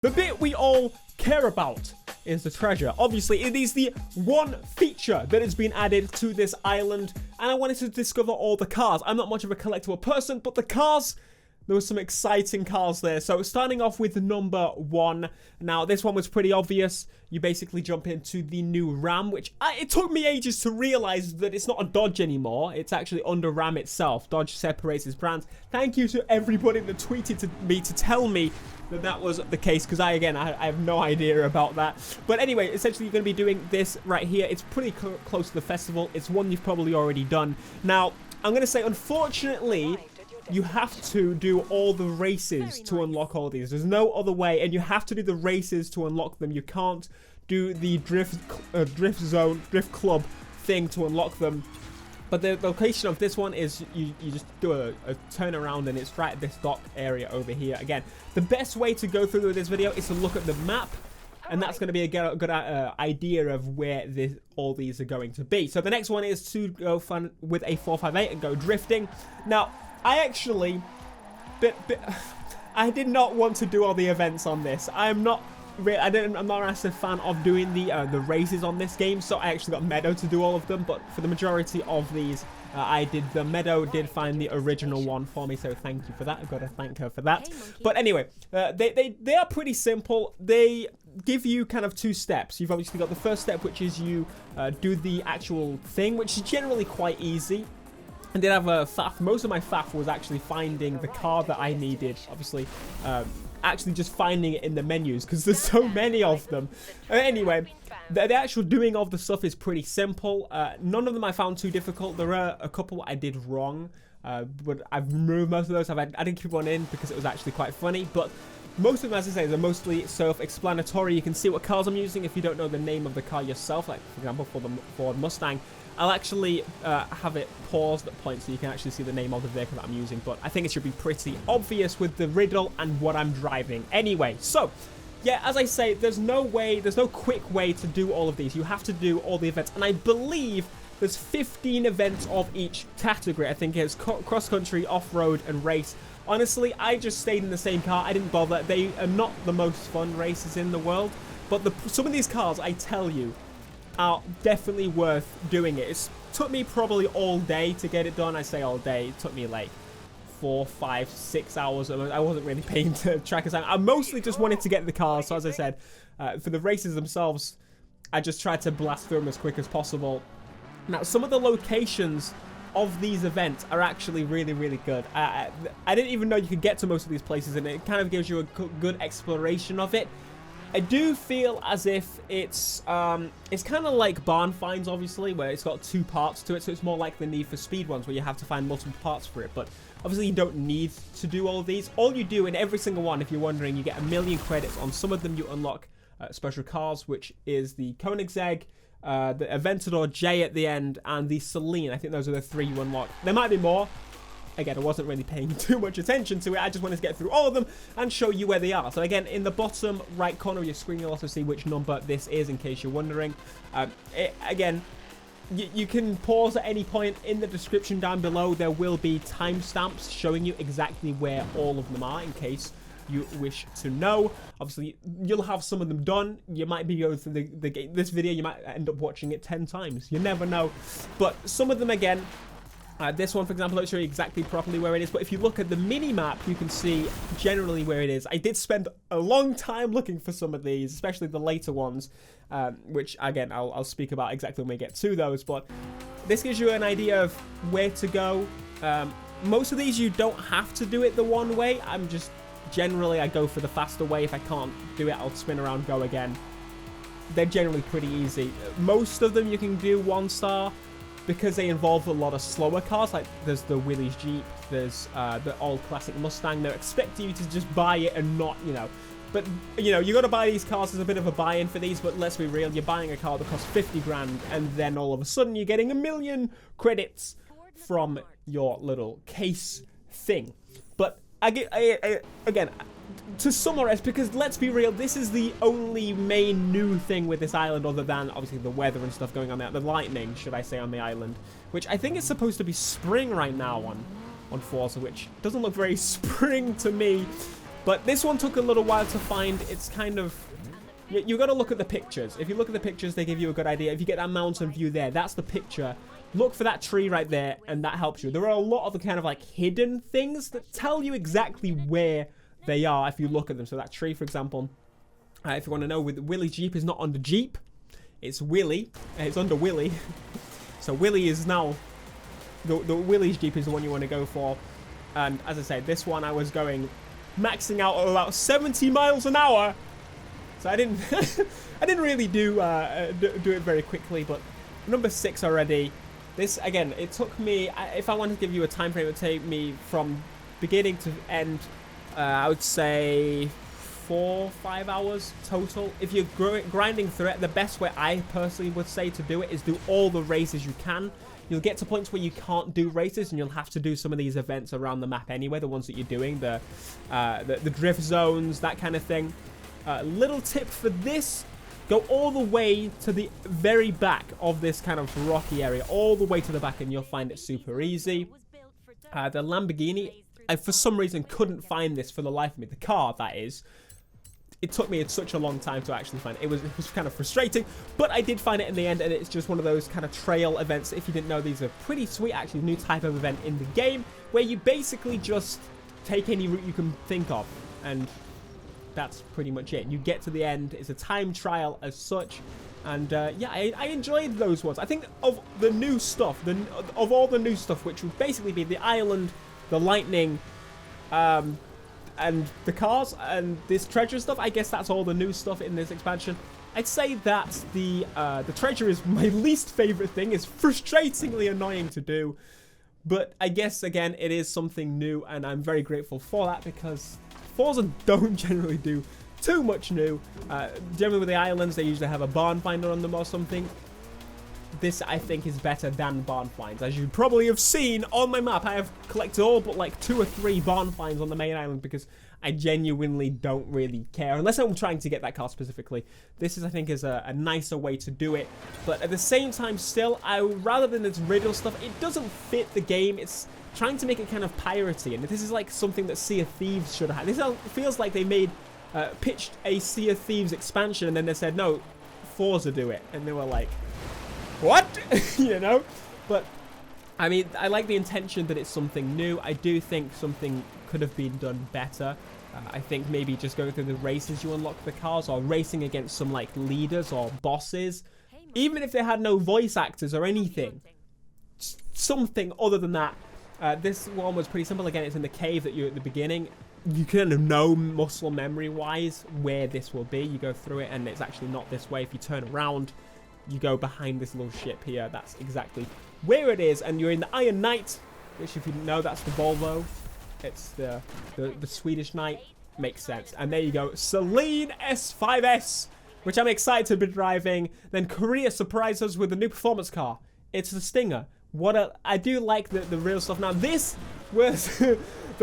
The bit we all care about is the treasure. Obviously, it is the one feature that has been added to this island, and I wanted to discover all the cars. I'm not much of a collectible person, but the cars, there was some exciting cars there. So starting off with number 1. Now, this one was pretty obvious. You basically jump into the new Ram, which it took me ages to realize that it's not a Dodge anymore. It's actually under Ram itself. Dodge separates its brands. Thank you to everybody that tweeted to me to tell me that was the case, because I have no idea about that. But anyway, essentially you're going to be doing this right here. It's pretty close to the festival. It's one you've probably already done. Now, I'm going to say, unfortunately, you have to do all the races to unlock all these. There's no other way, and you have to do the races to unlock them. You can't do the drift club thing to unlock them. But the location of this one is you just do a turn around, and it's right at this dock area over here. Again, the best way to go through this video is to look at the map, and that's going to be a good idea of where all these are going to be. So the next one is to go fun with a 458 and go drifting. Now, I actually, I did not want to do all the events on this. I'm not a massive fan of doing the races on this game, so I actually got Meadow to do all of them. But for the majority of these, I did the Meadow did find the original one for me, so thank you for that. I've got to thank her for that. But anyway, they are pretty simple. They give you kind of 2 steps. You've obviously got the first step, which is you do the actual thing, which is generally quite easy. I did have a faff. Most of my faff was actually finding the car that I needed. Obviously, actually just finding it in the menus, because there's so many of them. Anyway, the actual doing of the stuff is pretty simple. None of them I found too difficult. There are a couple I did wrong, but I've removed most of those. I didn't keep one in because it was actually quite funny. But most of them, as I say, they're mostly self-explanatory. You can see what cars I'm using if you don't know the name of the car yourself. Like, for example, for the Ford Mustang, I'll actually have it paused at points so you can actually see the name of the vehicle that I'm using. But I think it should be pretty obvious with the riddle and what I'm driving. Anyway, so yeah, as I say, there's no quick way to do all of these. You have to do all the events, and I believe there's 15 events of each category. I think it's cross-country, off-road, and race. Honestly, I just stayed in the same car. I didn't bother. They are not the most fun races in the world, but some of these cars, I tell you, are definitely worth doing it. It took me probably all day to get it done. I say all day. It took me like 4, 5, 6 hours. I wasn't really paying track of time. I mostly just wanted to get the cars. So as I said, for the races themselves, I just tried to blast through them as quick as possible. Now, some of the locations of these events are actually really, really good. I didn't even know you could get to most of these places, and it kind of gives you a good exploration of it. I do feel as if it's kind of like Barn Finds, obviously, where it's got 2 parts to it, so it's more like the Need for Speed ones, where you have to find multiple parts for it. But obviously you don't need to do all of these. All you do in every single one, if you're wondering, you get 1,000,000 credits. On some of them you unlock special cars, which is the Koenigsegg, the Aventador J at the end, and the Saleen. I think those are the 3 you unlock. There might be more. Again, I wasn't really paying too much attention to it. I just wanted to get through all of them and show you where they are. So again, in the bottom right corner of your screen, you'll also see which number this is, in case you're wondering. Again, you can pause at any point. In the description down below, there will be timestamps showing you exactly where all of them are, in case you wish to know. Obviously, you'll have some of them done. You might be going through this video, you might end up watching it 10 times. You never know. But some of them, again, this one, for example, don't show you exactly properly where it is, but if you look at the mini-map, you can see generally where it is. I did spend a long time looking for some of these, especially the later ones, which, again, I'll speak about exactly when we get to those, but this gives you an idea of where to go. Most of these, you don't have to do it the one way. Generally, I go for the faster way. If I can't do it, I'll spin around, go again. They're generally pretty easy. Most of them you can do 1 star, because they involve a lot of slower cars. Like there's the Willys Jeep, there's the old classic Mustang. They're expecting you to just buy it and not, but you got to buy these cars. There's a bit of a buy-in for these, but let's be real, you're buying a car that costs 50 grand, and then all of a sudden you're getting 1,000,000 credits from your little case thing. But again, to summarize, because let's be real, this is the only main new thing with this island, other than obviously the weather and stuff going on there, the lightning, should I say, on the island, which I think is supposed to be spring right now on Forza, which doesn't look very spring to me. But this one took a little while to find. It's kind of... You got to look at the pictures. If you look at the pictures, they give you a good idea. If you get that mountain view there, that's the picture. Look for that tree right there, and that helps you. There are a lot of the kind of like hidden things that tell you exactly where they are if you look at them. So that tree, for example, if you want to know, with Willie's Jeep is not under Jeep. It's Willie. It's under Willie. So Willie is now... The Willie's Jeep is the one you want to go for. And as I said, this one I was going... maxing out at about 70 miles an hour. So I didn't I didn't really do it very quickly, but number 6 already. This, again, it took me, if I wanted to give you a time frame, it would take me from beginning to end, I would say 4-5 hours total. If you're grinding through it, the best way I personally would say to do it is do all the races you can. You'll get to points where you can't do races, and you'll have to do some of these events around the map anyway, the ones that you're doing, the drift zones, that kind of thing. Little tip for this, go all the way to the very back of this kind of rocky area, all the way to the back, and you'll find it super easy. The Lamborghini, I for some reason couldn't find this for the life of me. The car, that is. It took me such a long time to actually find it. It was kind of frustrating, but I did find it in the end, and it's just one of those kind of trail events. If you didn't know, these are pretty sweet, actually, new type of event in the game, where you basically just take any route you can think of, and that's pretty much it. You get to the end. It's a time trial as such, and yeah, I enjoyed those ones. I think of the new stuff, of all the new stuff, which would basically be the island, the lightning, and the cars and this treasure stuff, I guess that's all the new stuff in this expansion. I'd say that the treasure is my least favorite thing. It's frustratingly annoying to do, but I guess again it is something new, and I'm very grateful for that, because Forza don't generally do too much new. Generally with the islands, they usually have a barn finder on them or something. This, I think, is better than barn finds. As you probably have seen on my map, I have collected all but like 2 or 3 barn finds on the main island, because I genuinely don't really care, unless I'm trying to get that car specifically. This is, I think, is a nicer way to do it. But at the same time, still, rather than this riddle stuff, it doesn't fit the game. It's trying to make it kind of piratey, and this is like something that Sea of Thieves should have had. This feels like they pitched a Sea of Thieves expansion, and then they said, no, Forza do it. And they were like, what? You know? But I mean, I like the intention that it's something new. I do think something could have been done better. I think maybe just going through the races you unlock the cars, or racing against some like leaders or bosses, even if they had no voice actors or anything, something other than that. This one was pretty simple. Again, it's in the cave that you're at the beginning. You kind of know muscle memory wise where this will be. You go through it, and it's actually not this way. If you turn around, you go behind this little ship here. That's exactly where it is. And you're in the Iron Knight, which, if you didn't know, that's the Volvo. It's the Swedish Knight. Makes sense. And there you go, Saleen S5S, which I'm excited to be driving. Then Korea surprised us with a new performance car. It's the Stinger. I do like the real stuff. Now, this was the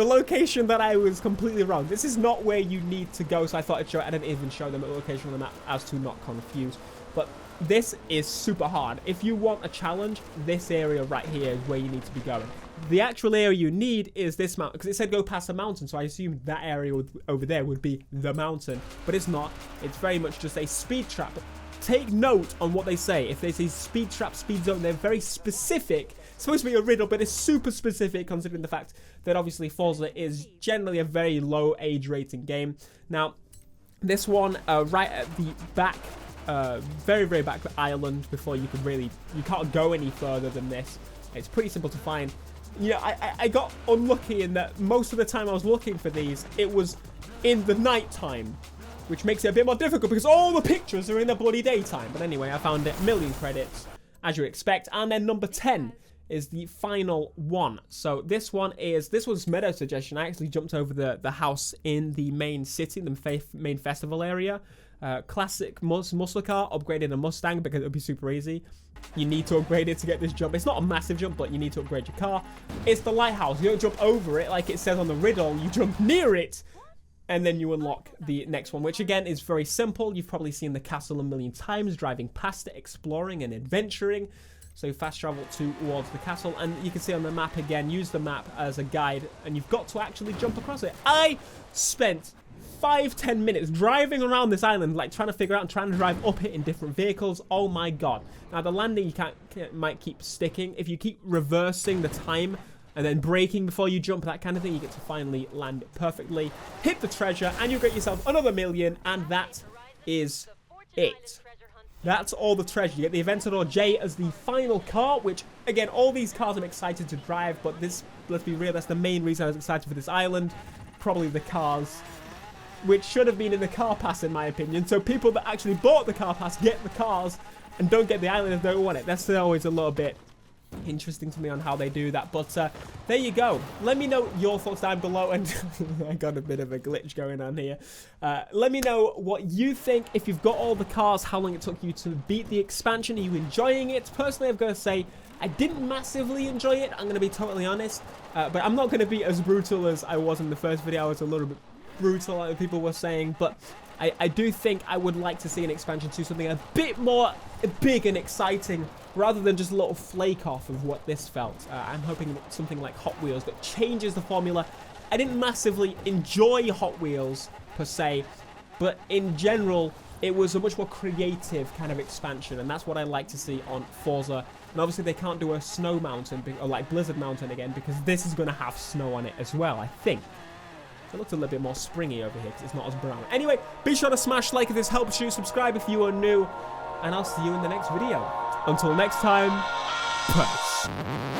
location that I was completely wrong. This is not where you need to go, so I thought I'd show it. I didn't even show them a location on the map as to not confuse. But this is super hard. If you want a challenge, this area right here is where you need to be going. The actual area you need is this mountain, because it said go past a mountain, so I assumed that area over there would be the mountain, but it's not. It's very much just a speed trap. Take note on what they say. If they say speed trap, speed zone, they're very specific. It's supposed to be a riddle, but it's super specific, considering the fact that obviously Forza is generally a very low age rating game. Now, this one right at the back, very, very back of the island, before you can't go any further than this. It's pretty simple to find. Yeah, I got unlucky in that most of the time I was looking for these, it was in the night time, which makes it a bit more difficult because all the pictures are in the bloody daytime. But anyway, I found it. 1,000,000 credits, as you expect. And then number 10 is the final one. So this was Meadow's suggestion. I actually jumped over the house in the main city, the main festival area. Classic muscle car, upgraded a Mustang because it would be super easy. You need to upgrade it to get this jump. It's not a massive jump, but you need to upgrade your car. It's the lighthouse. You don't jump over it like it says on the riddle. You jump near it, and then you unlock the next one, which again is very simple. You've probably seen the castle a million times, driving past it, exploring and adventuring. So fast travel towards the castle, and you can see on the map again, use the map as a guide, and you've got to actually jump across it. I spent 5-10 minutes driving around this island, like trying to figure out and trying to drive up it in different vehicles. Oh my god. Now the landing might keep sticking. If you keep reversing the time and then braking before you jump, that kind of thing, you get to finally land it perfectly, hit the treasure, and you get yourself another million, and that is it. That's all the treasure. You get the Aventador J as the final car, which, again, all these cars I'm excited to drive, but this, let's be real, that's the main reason I was excited for this island. Probably the cars, which should have been in the car pass, in my opinion. So people that actually bought the car pass get the cars and don't get the island if they don't want it. That's always a little bit interesting to me on how they do that. But there you go. Let me know your thoughts down below, and I got a bit of a glitch going on here. Let me know what you think. If you've got all the cars, how long it took you to beat the expansion. Are you enjoying it? Personally, I've got to say I didn't massively enjoy it. I'm going to be totally honest, but I'm not going to be as brutal as I was in the first video. I was a little bit brutal, like people were saying, but I do think I would like to see an expansion to something a bit more big and exciting, rather than just a little flake off of what this felt. I'm hoping something like Hot Wheels that changes the formula. I didn't massively enjoy Hot Wheels per se, but in general, it was a much more creative kind of expansion, and that's what I like to see on Forza. And obviously they can't do a snow mountain, or like Blizzard Mountain again, because this is going to have snow on it as well, I think. It looks a little bit more springy over here because it's not as brown. Anyway, be sure to smash like if this helps you, subscribe if you are new, and I'll see you in the next video. Until next time, peace.